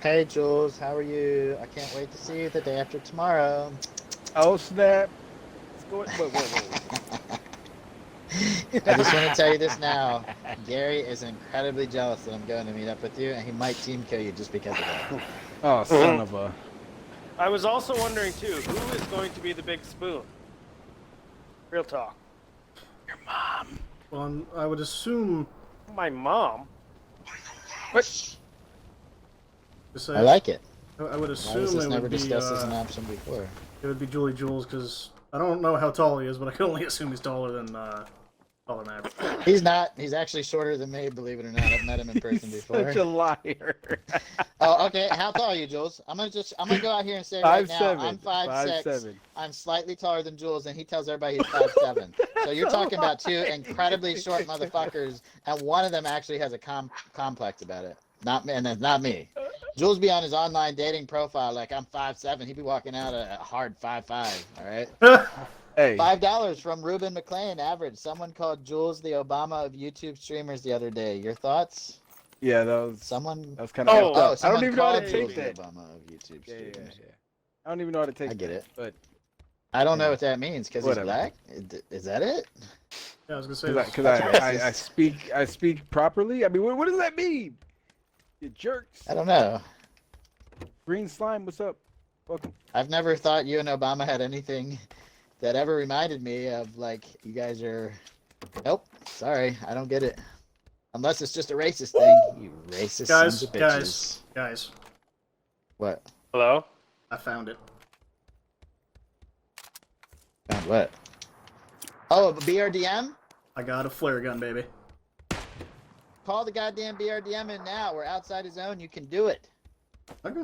Hey Jules, how are you? I can't wait to see you the day after tomorrow. Oh snap! What's going? Wait. I just want to tell you this now. Gary is incredibly jealous that I'm going to meet up with you, and he might team kill you just because of that. Oh, son of a! I was also wondering too, who is going to be the big spoon? Real talk. Your mom. Well, I would assume. My mom. What? I like it. I would Why was assume this it never would be. discussed as an option before? It would be Julie Jules because I don't know how tall he is, but I can only assume he's taller than average. He's not. He's actually shorter than me, believe it or not. I've met him in person before. Such a liar. Oh, okay. How tall are you, Jules? I'm gonna go out here and say right now, 5'7". I'm 5'6". 5'7". I'm slightly taller than Jules, and he tells everybody he's 5'7". So you're talking about two incredibly short motherfuckers, and one of them actually has a complex about it. Not me, and that's not me. Jules be on his online dating profile like I'm 5'7". He'd be walking out a hard 5'5". All right. Hey. $5 from Ruben McLean. Average. Someone called Jules the Obama of YouTube streamers the other day. Your thoughts? Yeah, that was Someone. kind of. Oh, I don't even know how to take Jules that. the Obama of YouTube Yeah. streamers. I don't even know how to take. I get it. But I don't know what that means because he's Whatever. black. Is that it? Yeah, I was gonna say. because That's I speak properly. I mean, what does that mean? You jerks. I don't know. Green slime, what's up? Welcome. I've never thought you and Obama had anything that ever reminded me of like you guys are. Nope. Sorry, I don't get it. Unless it's just a racist thing. You racist Guys, sons of bitches. guys, What? Hello? I found it. Found what? Oh, a BRDM? I got a flare gun, baby. Call the goddamn BRDM in now. We're outside his zone. You can do it. Okay.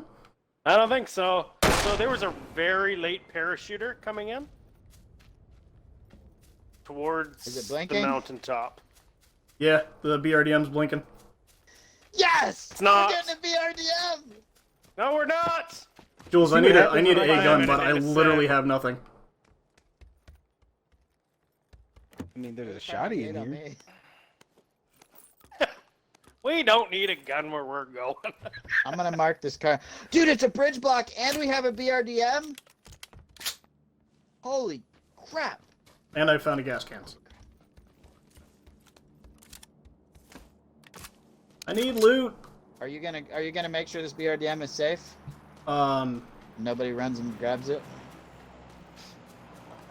I don't think so. So there was a very late parachuter coming in towards Is it the blinking? mountaintop. Yeah, the BRDM's blinking. Yes! It's not. We're getting a BRDM! No, we're not. Jules, See I need what a happens when I gun, am but I in a literally sack. have nothing. I mean, there's a shotty in On here. me. We don't need a gun where we're going. I'm gonna mark this car. Dude, it's a bridge block and we have a BRDM? Holy crap. And I found a gas cans. I need loot. Are you gonna make sure this BRDM is safe? Nobody runs and grabs it?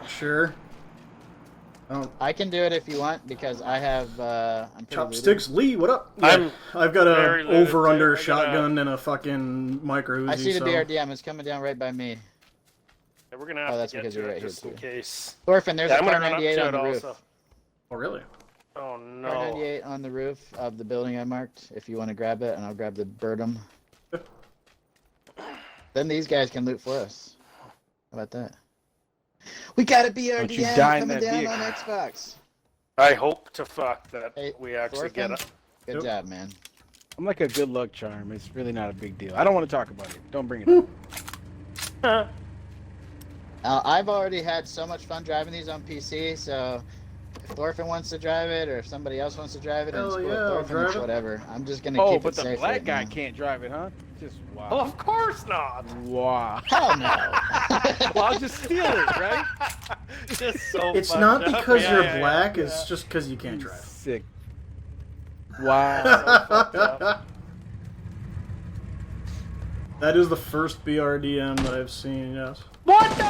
Sure. I can do it if you want because I have I'm pretty Chopsticks, Lee, what up? I'm I've got very a limited, over-under too. I got shotgun and a fucking micro Uzi. looted. I see the so... BRDM. It's coming down right by me. Yeah, we're gonna have that's to get because to you're it right here, just in too. case. Thorfinn, there's Yeah, a I'm car gonna run up 98 to on it the roof. also. Oh, really? Oh Car no. 98 on the roof of the building I marked. If you want to grab it, and I'll grab the birdum. Then these guys can loot for us. How about that? We got a Don't you BRDM die in coming that down vehicle. on Xbox. I hope to fuck that Hey, we actually Thorfinn, get it. Good Yep. job, man. I'm like a good luck charm. It's really not a big deal. I don't want to talk about it. Don't bring it up. I've already had so much fun driving these on PC, so if Thorfinn wants to drive it or if somebody else wants to drive it and Hell split yeah, I'll Thorfinn, drive it's it. whatever. I'm just gonna Oh, keep but it the safe black right guy now. can't drive it, huh? Just wow. Well, of course not. Wow. Hell no. Well, I'll just steal it, right? Just so It's fucked not up. because Yeah, you're yeah, black, yeah. it's just because you can't drive. Sick. Wow. That is the first BRDM that I've seen, yes. What the?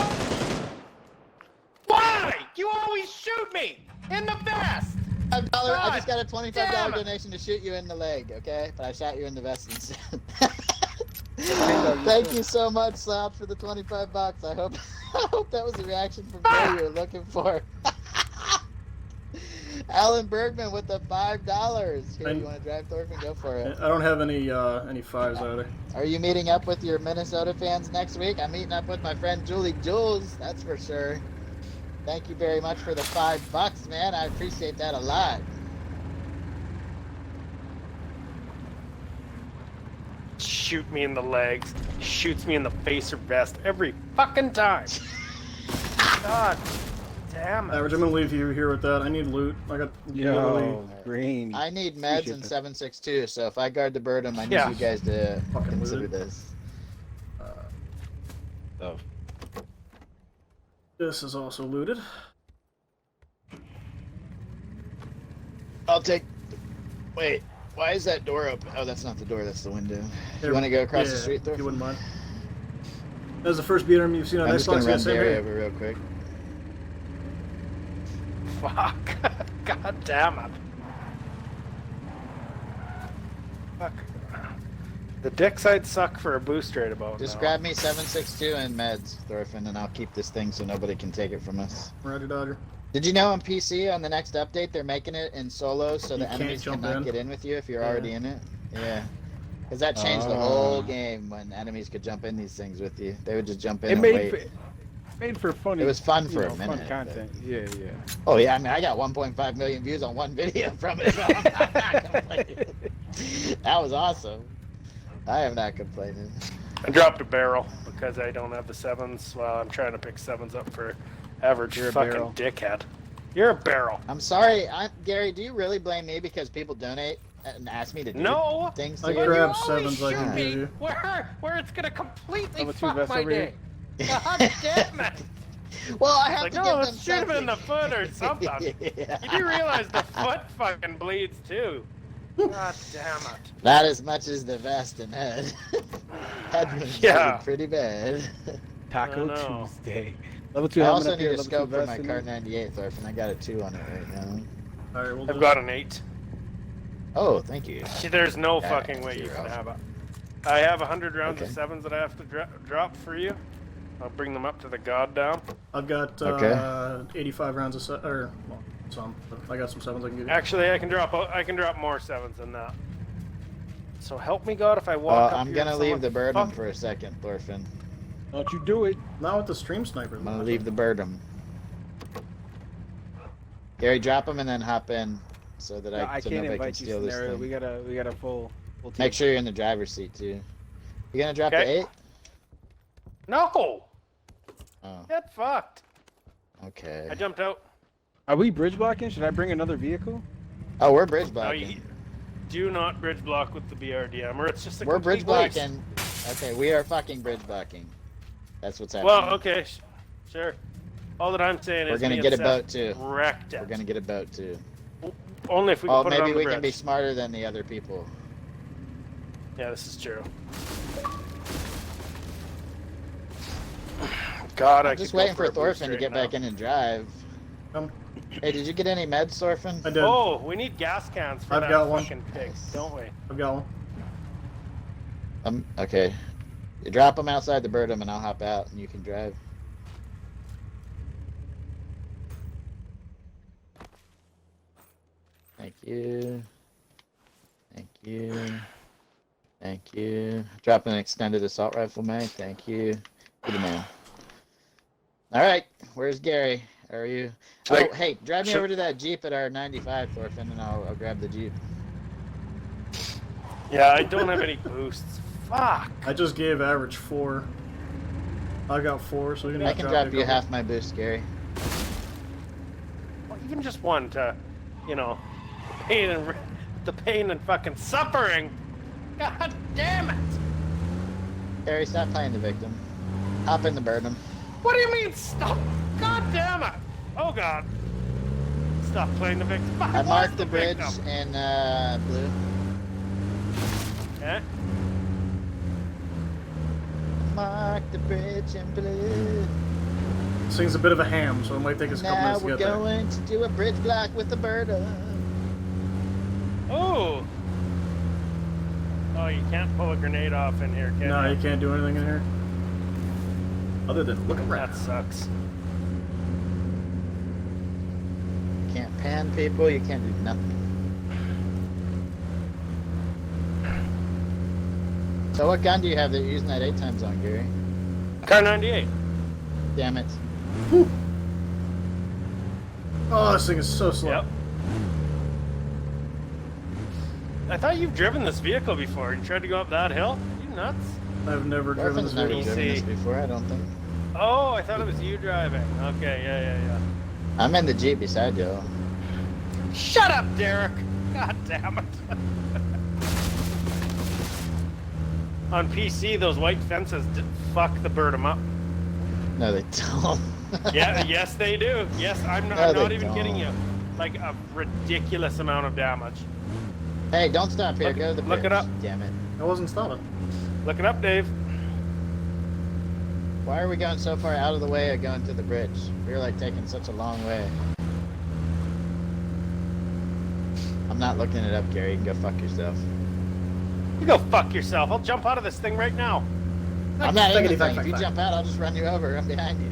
Why? You always shoot me in the vest. $5. I just got a God $25 damn it. donation to shoot you in the leg, okay? But I shot you in the vest instead. Thank you so much, Slouch, for the 25 bucks. I hope that was the reaction from Joe you were looking for. Alan Bergman with the $5. Here, you want to drive Thorfinn? Go for it. I don't have any fives either. Are you meeting up with your Minnesota fans next week? I'm meeting up with my friend Julie Jules, that's for sure. Thank you very much for the $5, man. I appreciate that a lot. Shoot me in the legs. Shoots me in the face or vest every fucking time. God damn it. Average, I'm gonna leave you here with that. I need loot. I got literally Yo, green. I need meds Appreciate and that. 762, so if I guard the Birdham, I need Yeah. you guys to Fucking consider looted. this. Oh. This is also looted. I'll take. Wait, why is that door open? Oh, that's not the door. That's the window. Here, You want to go across yeah, the street, Thor? if you wouldn't mind. That's the first BRDM you've seen on I'm just gonna Xbox. run Yes, same Gary here. over real quick. Fuck. God damn it. Fuck. The deck side suck for a boost right about Just now. grab me 762 and meds, Thorfinn, and I'll keep this thing so nobody can take it from us. Roger, Dodger. Did you know on PC on the next update they're making it in solo so You the can't enemies jump cannot in? get in with you if you're Yeah. already in it? Yeah. Because that changed the whole game when enemies could jump in these things with you. They would just jump in It and made wait. made for funny. It was fun for you a know, minute, Fun content. Yeah, yeah. Oh yeah, I mean I got 1.5 million views on one video from it. So I'm not complaining. That was awesome. I am not complaining. I dropped a barrel because I don't have the 7s while I'm trying to pick 7s up for average You're a fucking barrel. dickhead. You're a barrel. I'm sorry, Gary. Do you really blame me because people donate and ask me to do No. things? I To you? grabbed you always 7s I can shoot give you. Where it's gonna completely Number two fuck vest my over here. day. God damn it. Well, I have Like, to no, give them let's shoot him in the something. foot or something. Yeah. You do realize the foot fucking bleeds too. God damn it. Not as much as the vest and head. Head was Yeah. pretty bad. Taco know. Tuesday. Level 2 I helmet also up need here, a level 2 scope for vest my in Cart there. 98, Thorfinn. I got a 2 on it right now. Alright, we'll I've do got an 8. Oh, thank you. See, there's no Yeah, fucking way you zero. can have it. I have 100 rounds Okay. of 7s that I have to drop for you. I'll bring them up to the god down. I've got Okay. 85 rounds of or well, some. But I got some 7s I can give you. Actually, I can drop more 7s than that. So help me God if I walk Well, up I'm here gonna and leave someone the Birdham fuck- for a second, Thorfinn. Don't you do it. Not with the stream sniper. I'm gonna leave the Birdham. Gary, drop him and then hop in so that No, I I so can't nobody can invite you, steal this scenario. thing. We got a full team. Make sure you're in the driver's seat too. You gonna drop Okay. the 8? No! Oh, Get fucked. okay. I jumped out. Are we bridge blocking? Should I bring another vehicle? Oh, we're bridge No, blocking. you do not bridge block with the BRDM, or it's just a We're complete bridge waste. blocking. Okay, we are fucking bridge blocking. That's what's happening. Well, okay, sure. All that I'm saying is We're gonna me get and a Seth boat too. Wrecked it. We're gonna get a boat too. Only if we Oh, can put it on maybe the we bridge. can be smarter than the other people. Yeah, this is true. God, I I'm just could go waiting for a boost Thorfinn to right get now. back in and drive. Um, Hey, did you get any meds, Thorfinn? I did. Oh, we need gas cans for I've that got one. fucking pig, don't we? I've got one. Okay. You drop them outside the Birdham and I'll hop out and you can drive. Thank you. Thank you. Thank you. Drop an extended assault rifle mag. Thank you. Good man. All right. Where's Gary? Are you? Like, Oh, hey, drive me should- over to that Jeep at our 95, Thorfinn, and I'll grab the Jeep. Yeah, I don't have any boosts. Fuck. I just gave average 4. I got 4, so you're gonna I have to can drop drop me a you couple. half my boost, Gary. Well, even just one to, you know, the pain and fucking suffering. God damn it. Gary, stop playing the victim. Hop in the Birdham. What do you mean stop? God damn it. Oh God. Stop playing the victim. I marked the bridge in blue. Yeah. Mark the bridge in blue. This thing's a bit of a ham, so it might take us a couple Now minutes to we're get there. going to do a bridge block with the Birdham. Oh. Oh, you can't pull a grenade off in here, can No, you? you can't do anything in here. Other than look around. That sucks. Can't pan people. You can't do nothing. So what gun do you have that you're using that 8 times on, Gary? Car 98. Damn it. Oh, this thing is so slow. Yep. I thought you've driven this vehicle before. You tried to go up that hill? You nuts? I've never driven Thorfinn's this never vehicle. driven this See. before, I don't think. Oh, I thought it was you driving. Okay, yeah. I'm in the Jeep beside you. Shut up, Derek! God damn it. On PC, those white fences fuck the BRDM up. No, they don't. Yeah, yes they do. Yes, I'm No, not they even kidding you. don't. Like a ridiculous amount of damage. Hey, don't stop here. Go to the bridge. Look it up. Damn it. I wasn't stopping. Look it up, Dave. Why are we going so far out of the way of going to the bridge? We're like taking such a long way. I'm not looking it up, Gary. You can go fuck yourself. You go fuck yourself. I'll jump out of this thing right now. I'm not in the Fact, thing. fact, If you fact. jump out, I'll just run you over. I'm behind you.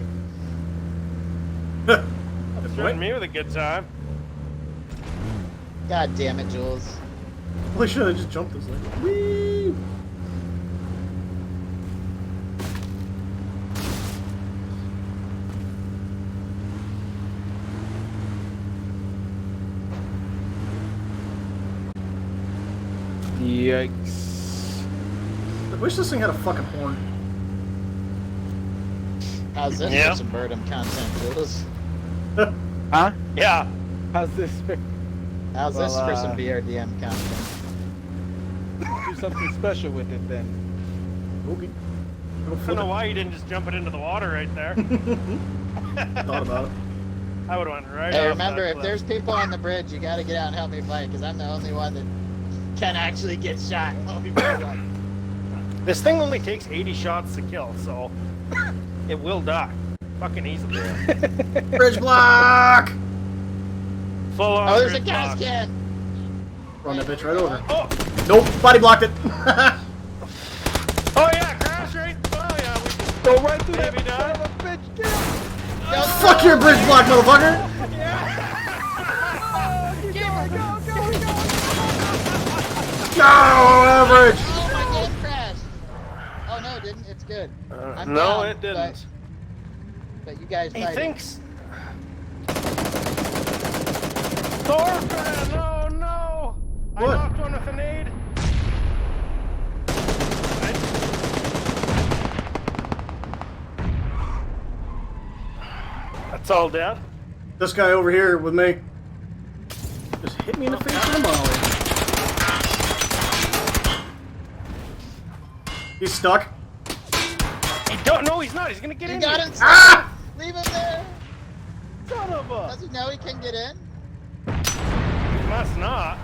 Threaten me with a good time. God damn it, Jules. Holy shit, I just jumped this thing. Whee! Yikes. I wish this thing had a fucking horn. How's this Yeah. for some BRDM content, Jules? Huh? Yeah. How's this? How's this Well, for some BRDM content? Do something special with it then. Okay. Go I don't flip know it. why you didn't just jump it into the water right there. Thought about it. I would have went right Hey, off remember, that if cliff. there's people on the bridge, you gotta get out and help me fight, because I'm the only one that can actually get shot. While people run. This thing only takes 80 shots to kill, so it will die. Fucking easily. Bridge block! Full on. Oh, there's a grid gas block. can! Run that bitch right over. Oh! Nope, body blocked it. Oh yeah, crash rate! Oh yeah, we Go right through Baby that son of a bitch. Get him. Go, Fuck your bridge block, motherfucker! No, average! Oh, my game crashed! Oh no, it didn't. It's good. I'm no, down, it didn't. But you guys He fight. thinks. Thorfinn! Oh no! I What? knocked one with an aid. That's all dead. This guy over here with me just hit me in the face with a molly. He's stuck. He don't. No, he's not. He's gonna get You in. got here. him! Ah! Leave him there! Son of a. Does he know he can get in? He must not.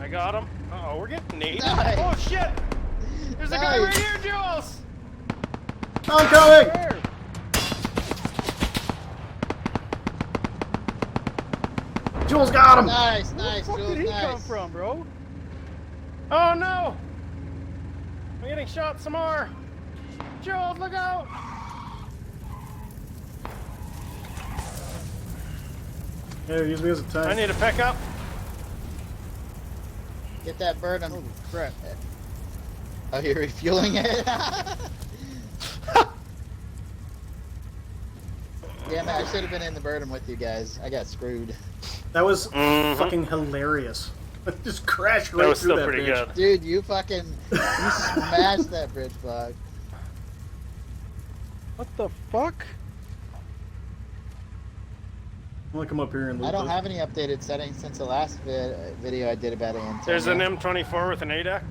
I got him. Uh oh, we're getting naded. Nice. Oh shit! There's a guy right Nice. here, Jules. I'm coming! Where? Jules got him! Nice, Where nice, the fuck Jules, did he nice. come from, bro? Oh no! I'm getting shot some more. Jules, look out! Here, use me as a tank. I need to pick up. Get that bird on. Holy crap. Oh, you're refueling it? Damn it, I should have been in the Birdem with you guys. I got screwed. That was Mhm. fucking hilarious. Just crashed That right was through still that pretty bitch. good. Dude, you smashed that bridge block. What the fuck? I'm gonna come up here and loot I don't this. have any updated settings since the last video I did about Antonio. There's an M24 with an 8X.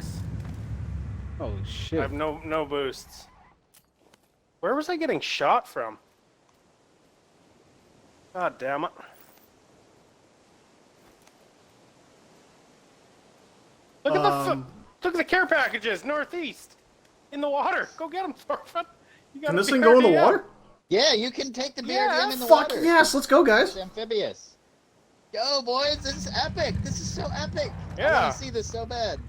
Oh I shit. have no boosts. Where was I getting shot from? God damn it. Look at look at the care packages northeast in the water. Go get them, Thorfinn. You got Can a this thing go in the BRDM. water? Yeah, you can take the BRDM Yeah, in the Fuck water. yes, let's go, It's guys. amphibious. Go, boys! This is epic. This is so epic. I Yeah. want to see this so bad.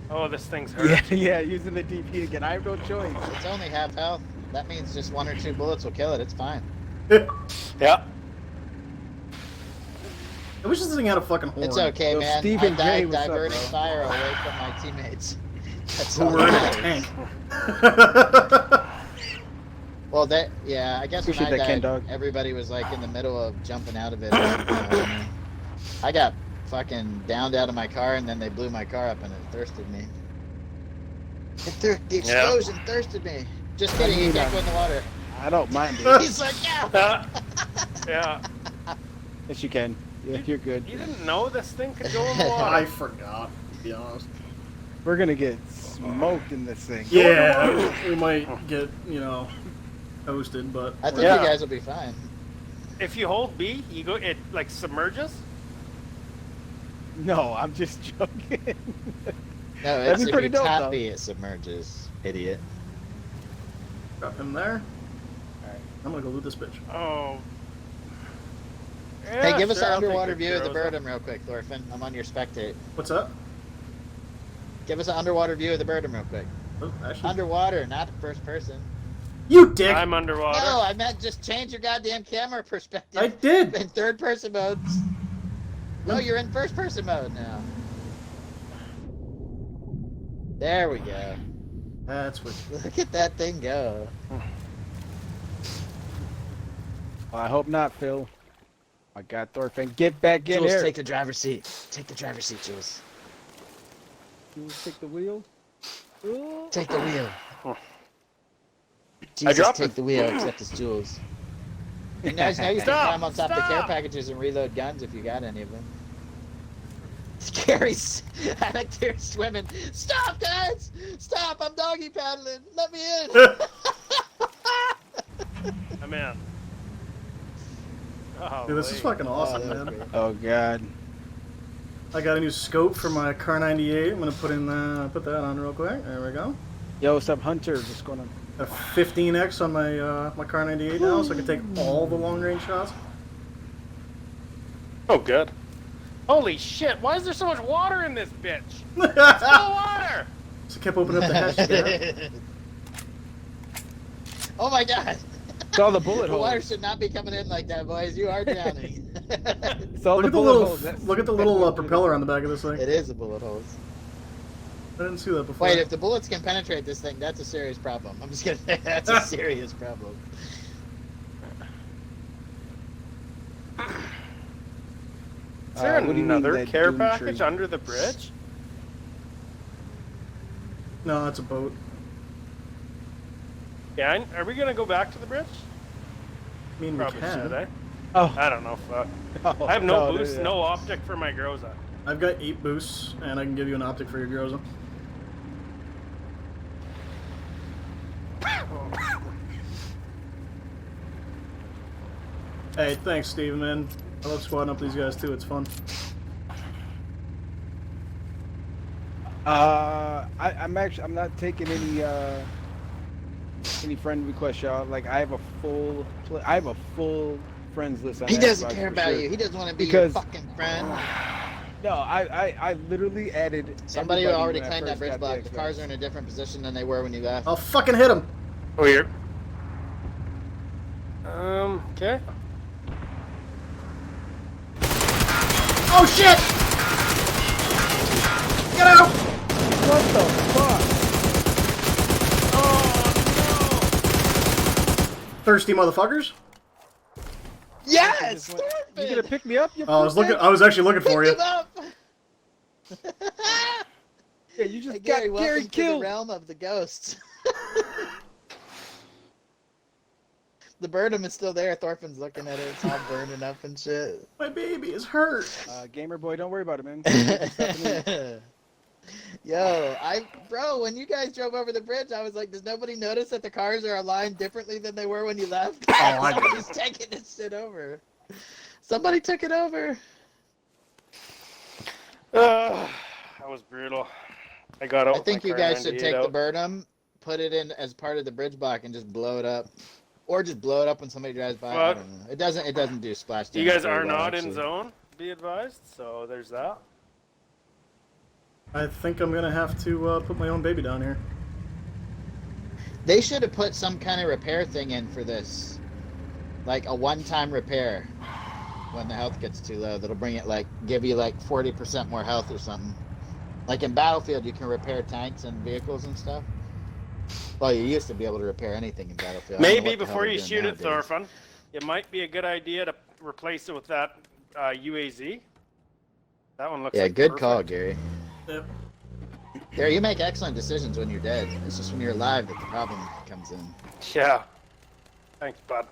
Oh, this thing's hurt. Yeah, yeah, using the DP again. I have no choice. It's only half health. That means just 1 or 2 bullets will kill it. It's fine. Yeah. I wish this thing had a fucking horn. It's okay, Yo, man. Stephen I J, died what's up, diverting bro? fire away from my teammates. That's Who all were in that a matters. tank. Well, that yeah. I guess when Appreciate I that, Ken died, Dog. everybody was like in the middle of jumping out of it. I got fucking downed out of my car, and then they blew my car up, and it thirsted me. The explosion thirsted me. Just kidding, you can't go in the water. I don't mind it. He's like, yeah. Yeah. Yes, you can. Yeah, you're good. You didn't know this thing could go in the water? I forgot, to be honest. We're gonna get smoked in this thing. Yeah, we might get, you know, toasted, but... I think Yeah. you guys will be fine. If you hold B, you go. It like submerges. No, I'm just joking. No, That'd it's be if pretty you dope, tap though. B, it submerges. Idiot. Drop him there. Alright. I'm gonna go loot this bitch. Oh. Hey, Yeah, give us sure, an I'll take underwater your view of the Groza. Birdom real quick, Thorfinn. I'm on your spectate. What's up? Give us an underwater view of the Birdom real quick. Oh, actually... Underwater, not first person. You dick! I'm underwater. No, I meant just change your goddamn camera perspective. I did! In third person mode. No, you're in first person mode now. There we go. That's what... Look at that thing go. Well, I hope not, Phil. My God, Thorfinn, get back in Jules, here. take the driver's seat. Take the driver's seat, Jules. Jules, take the wheel. Ooh. Take the wheel. Oh. Jesus, dropped take it. the wheel, except it's Jules. You guys know you can Stop, climb on top of the care stop. packages and reload guns if you got any of them. Scary's I like they're swimming. Stop, guys! Stop! I'm doggy paddling. Let me in. I'm in. Oh, Dude, this is fucking awesome, that's man. great. Oh God. I got a new scope for my Car 98. I'm gonna put that on real quick. There we go. Yo, what's up, Hunter? What's going on? A 15x on my my Car 98 now, so I can take all the long range shots. Oh, good. Holy shit! Why is there so much water in this bitch? It's full of water. So I kept opening up the hatch there. Oh my God! It's all the bullet The water holes. should not be coming in like that, boys. You are drowning. It's all Look the at the bullet little holes. That's- look at the little propeller on the back of this thing. It is the bullet holes. I didn't see that before. Wait, if the bullets can penetrate this thing, that's a serious problem. I'm just kidding. That's a serious problem. Is there what do you mean, another that care doom package tree? under the bridge? No, that's a boat. Yeah. Are we gonna go back to the bridge? I mean, Probably we can. should, eh? Oh, I don't know. Fuck. no, I have no no, boost, no optic for my Groza. I've got 8 boosts, and I can give you an optic for your Groza. Hey, thanks, Steven, man. I love squadding up these guys too. It's fun. I'm not taking any friend requests, y'all. Like I have a full friends list. On He doesn't Xbox care for about sure. you. He doesn't want to be your Because- fucking friend. No, I literally added. Somebody everybody already when I claimed that first bridge got block. The Xbox. cars are in a different position than they were when you left. I'll fucking hit him. Weird. Okay. Oh shit! Get out! What the fuck? Thirsty motherfuckers. Yes! You gonna pick me up? You Oh, I was actually looking for you. Pick him up! Yeah, you just Hey, got Gary, Gary welcome to the killed. realm of the ghosts. The Birdom is still there. Thorfinn's looking at it. It's all burning up and shit. My baby is hurt. Gamer boy, don't worry about it, man. Yo, bro, when you guys drove over the bridge, I was like, does nobody notice that the cars are aligned differently than they were when you left? I Somebody's taking this shit over. Somebody took it over. That was brutal. I got out. I think with you my guys should Car take 98 the out. Birdom, put it in as part of the bridge block, and just blow it up. Or just blow it up when somebody drives by. I Well, don't know. It doesn't do splash You damage guys very are well, not in actually. zone, be advised. So there's that. I think I'm gonna have to put my own baby down here. They should have put some kind of repair thing in for this. Like a one-time repair. When the health gets too low. That'll bring it give you 40% more health or something. Like in Battlefield, you can repair tanks and vehicles and stuff. Well, you used to be able to repair anything in Battlefield. I don't know Maybe what the hell before they're you doing shoot it, nowadays. Thorfinn, it might be a good idea to replace it with that UAZ. That one looks Yeah, like good perfect. call, Gary. Yep. There, you make excellent decisions when you're dead. It's just when you're alive that the problem comes in. Yeah. Thanks, bud.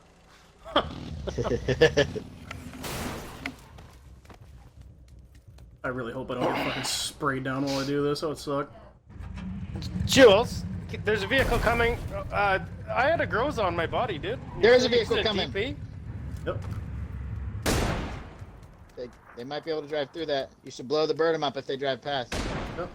I really hope I don't get fucking sprayed down while I do this. That would suck. Jules, there's a vehicle coming. I had a grows on my body, dude. There is a It's vehicle coming. DP. Yep. They might be able to drive through that. You should blow the birdem up if they drive past. Yep.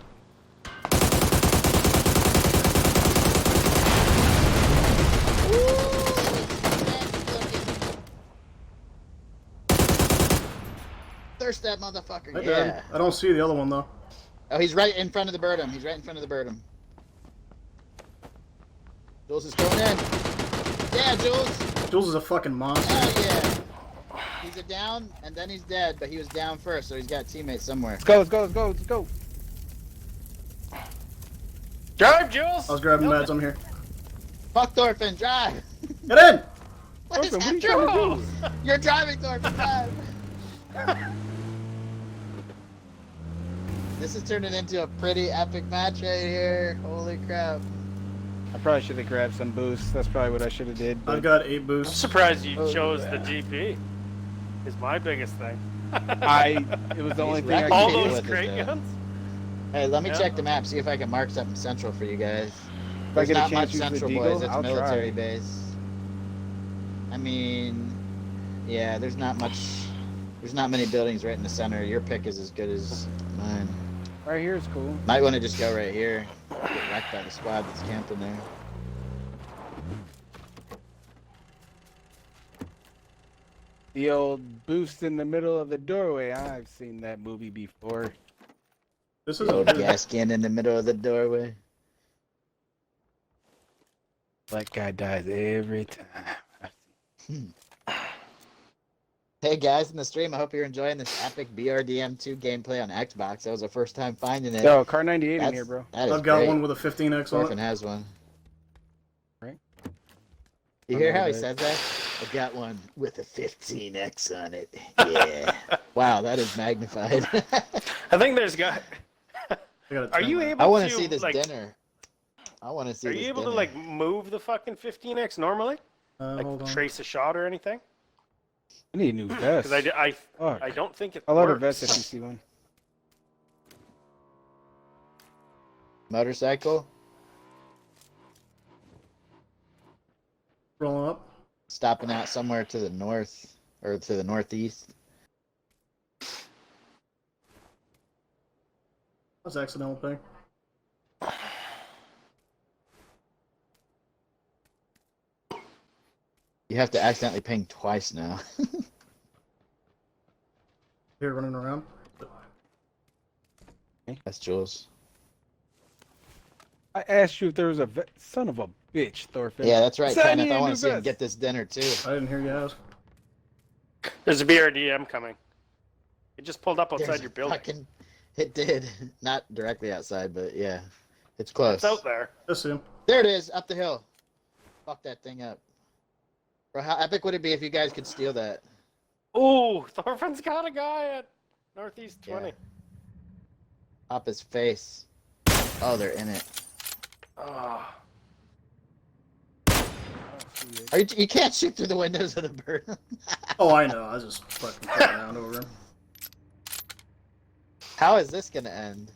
Thirst that motherfucker. Right Yeah. there. I don't see the other one though. Oh, he's right in front of the birdem. He's right in front of the birdem. Jules is going in. Yeah, Jules. Jules is a fucking monster. Oh, yeah. He's a down, and then he's dead, but he was down first, so he's got teammates somewhere. Let's go, let's go, let's go, let's go. Drive, Jules. I was grabbing meds. I'm here. Fuck Thorfinn, drive! Get in! What is Thorfinn, what are you happening? trying to do? You're driving, Thorfinn, drive! This is turning into a pretty epic match right here. Holy crap. I probably should have grabbed some boosts. That's probably what I should have did. I've But got 8 I'm boosts. surprised you Oh, chose yeah. the DP. Is my biggest thing. it was the only thing I wrecking All could people do. those with it, crate though. guns. Hey, let me Yeah. check the map, see if I can mark something central for you guys. If I There's get a not chance much to use the central, Deagle, boys. It's I'll military try. base. I mean, yeah, there's not much. There's not many buildings right in the center. Your pick is as good as mine. Right here is cool. Might want to just go right here. Get wrecked by the squad that's camping there. The old boost in the middle of the doorway. I've seen that movie before. This is The old a gas can in the middle of the doorway. That guy dies every time. Hey guys in the stream, I hope you're enjoying this epic BRDM 2 gameplay on Xbox. That was the first time finding it. Yo, car 98 in That's- here, bro. That is I've got great. one with a 15x on Thorfinn it. has one. Right. You hear how he says that? I got one with a 15x on it. Yeah. Wow, that is magnified. I think there's got. I got a Are 10 you left. able I want to to see this like? dinner. I want to see Are this you able dinner. to like move the fucking 15x normally? Like Hold on. trace a shot or anything? I need a new vest. Because Fuck. I don't think it I'll let her works. vest if you see one. Motorcycle? Rolling up. Stopping out somewhere to the north or to the northeast. That's accidental ping. You have to accidentally ping twice now. Here running around. That's Jules. I asked you if there was a son of a bitch, Thorfinn. Yeah, that's right, Son, Kenneth. you I want new to see him vest. get this dinner too. I didn't hear you ask. There's a BRDM coming. It just pulled up outside There's your a building. fucking- It did. Not directly outside, but yeah. It's close. It's out there. I see him. There it is, up the hill. Fuck that thing up. Bro, how epic would it be if you guys could steal that? Ooh, Thorfinn's got a guy at Northeast 20. Yeah. Pop his face. Oh, they're in it. Oh. You can't shoot through the windows of the bird. Oh, I know. I was just fucking playing around over him. How is this gonna end?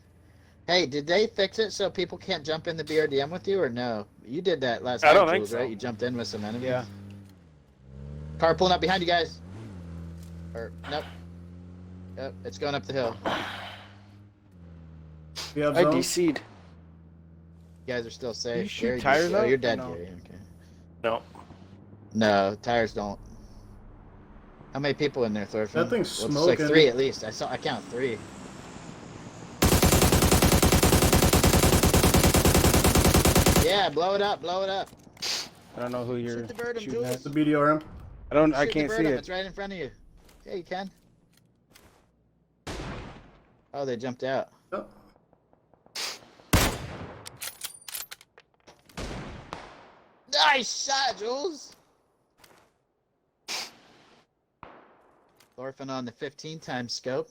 Hey, did they fix it so people can't jump in the BRDM with you or no? You did that last I night, don't think Jules, so. right? You jumped in with some enemies. Yeah. Car pulling up behind you guys. Or nope. Yep, it's going up the hill. You have I zones? DC'd. You guys are still safe. You shoot Gary, tires oh, out you're or dead, no? Gary. Okay. No. No, tires don't. How many people in there, Thorfinn? That thing's Well, it's like smoking. 3 at least. I count 3. Yeah, blow it up, blow it up. I don't know who you're Shoot the bird, shooting Jules. at. The BDRM. I Shoot can't the see bird it. It's right in front of you. Yeah, you can. Oh, they jumped out. Oh, Nice shot, Jules. Thorfinn on the 15 times scope.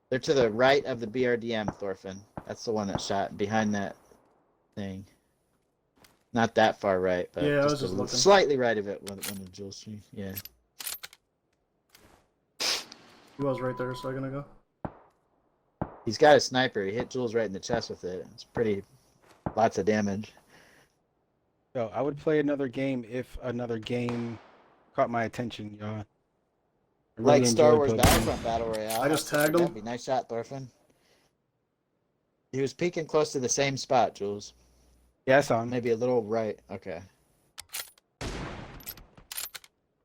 They're to the right of the BRDM, Thorfinn. That's the one that shot behind that thing. Not that far right, but Yeah, I was just just looking. slightly right of it. One of the Jules tree. Yeah. He was right there a second ago. He's got a sniper. He hit Jules right in the chest with it. It's pretty, lots of damage. So I would play another game if another game caught my attention, y'all. I really Like Star enjoy Wars PUBG. Battlefront Battle Royale. I just tagged him. That'd be nice shot, Thorfinn. He was peeking close to the same spot, Jules. Yeah, I saw him. Maybe a little right. Okay.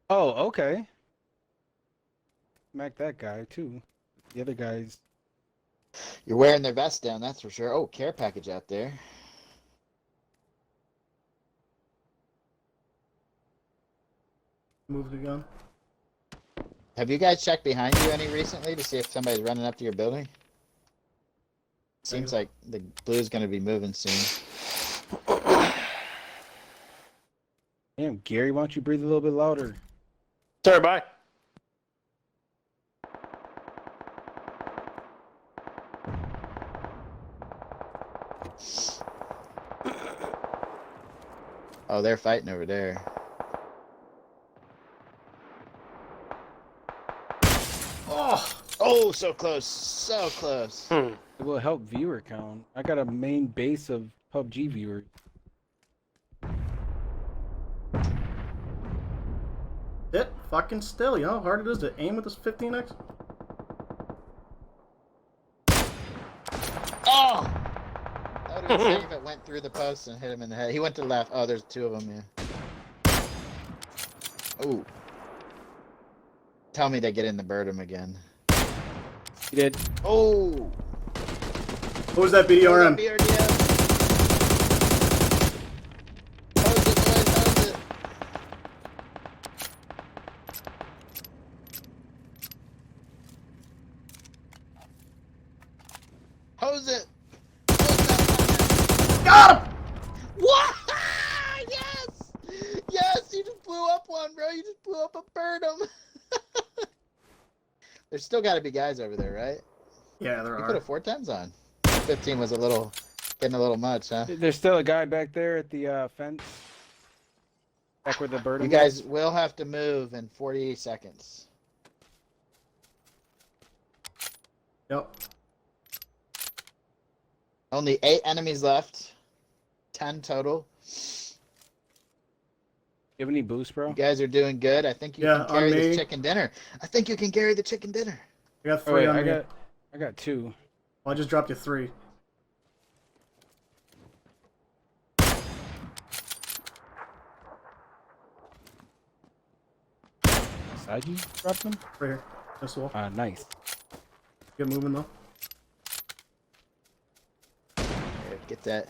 Oh, okay. Smack that guy too. The other guys. You're wearing their vest down, that's for sure. Oh, care package out there. Moved again. Have you guys checked behind you any recently to see if somebody's running up to your building? Seems like the blue's going to be moving soon. Damn, Gary, why don't you breathe a little bit louder? Sorry, bye. Oh, they're fighting over there. Oh, so close. So close. It will help viewer count. I got a main base of PUBG viewers. It fucking still, you know how hard it is to aim with this 15x? Oh! I would have been safe if it went through the post and hit him in the head. He went to the left. Oh, there's two of them, yeah. Oh. Tell me they get in the bird'em again. You did. Oh! What was that BRDM? BRDM. Hose it, boys, hose it. Hose it. Got him! What? Yes! Yes, you just blew up one, bro. You just blew up a bird'em. There's still got to be guys over there, right? Yeah, there You are. put a 4 times on. 15 was getting a little much, huh? There's still a guy back there at the fence. Back where the bird. You guys will have to move in 40 seconds. Yep. Only 8 enemies left. 10 total. You have any boost, bro? You guys are doing good. I think you Yeah, can carry on this me. chicken dinner. I think you can carry the chicken dinner. I got Oh, 3 wait, on me. I got 2. Well, I just dropped you 3. Side you dropped them? Right here. This wall. Nice. Get moving though. Here, get that.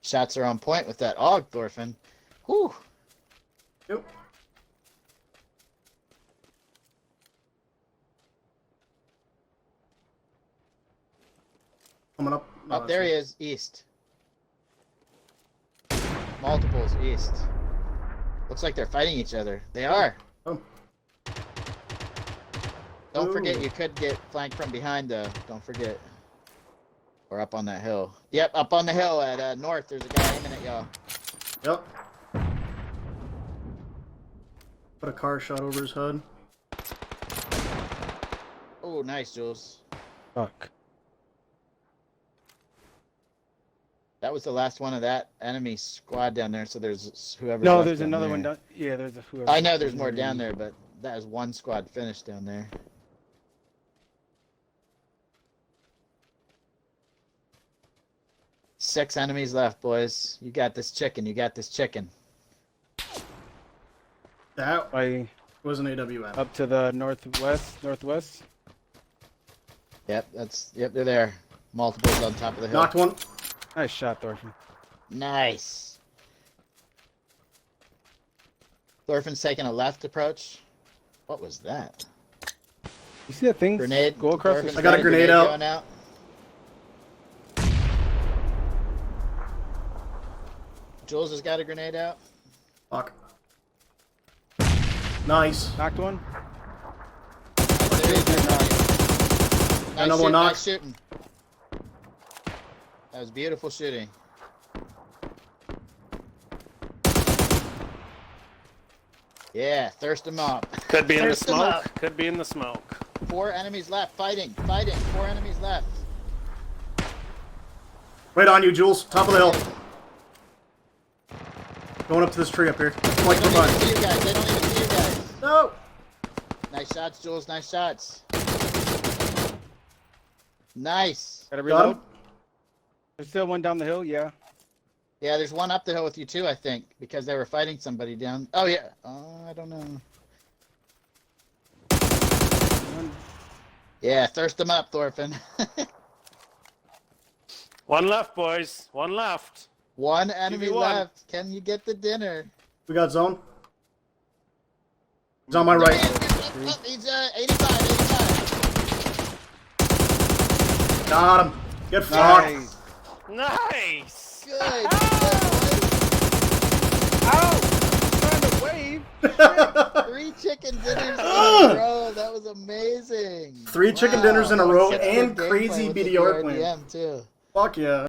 Shots are on point with that AUG, Thorfinn. Whew. Yep. Coming up. No, Up there he is, east. Multiples, east. Looks like they're fighting each other. They are. Oh. Don't forget, Ooh. you could get flanked from behind, though. Don't forget. Or up on that hill. Yep, up on the hill at north. There's a guy aiming at y'all. Yep. Put a car shot over his head. Oh, nice, Jules. Fuck. That was the last one of that enemy squad down there. So there's whoever. No, there's another one down. Yeah, there's a whoever. I know there's more down there, but that is one squad finished down there. Six enemies left, boys. You got this chicken. You got this chicken. That I was an AWM. up to the northwest. Yep, they're there. Multiples on top of the hill. Knocked one. Nice shot, Thorfinn. Nice. Thorfinn's taking a left approach. What was that? You see that thing Grenade. go across Thorfinn's the I got a grenade out. going out. Jules has got a grenade out. Fuck. Nice. Knocked one. Nice Another shooting, one knocked. nice shooting. That was beautiful shooting. Yeah, thirst them up. Could be in the Thirst 'em up. smoke. Could be in the smoke. 4 enemies left. Fighting. 4 enemies left. Right on you, Jules. Top of the hill. Going up to this tree up here. Like, They come don't even on. see you guys. They don't even see you guys. No! Nice shots, Jules. Nice shots. Nice. Gotta Got reload. him? There's still one down the hill. Yeah. Yeah, there's one up the hill with you too, I think, because they were fighting somebody down. Oh yeah. I don't know. One. Yeah, thirst them up, Thorfinn. One left, boys. One left. One enemy 2v1. left. Can you get the dinner? We got zone. He's on my right. He's 85. Got him. Get fucked. Nice. Nice. Good. Good, boys. Ow! I'm trying to wave. 3 chicken dinners in a row. That was amazing. 3 chicken dinners in a row Such and good gameplay crazy with the BDR plan. BRDM too. Fuck yeah.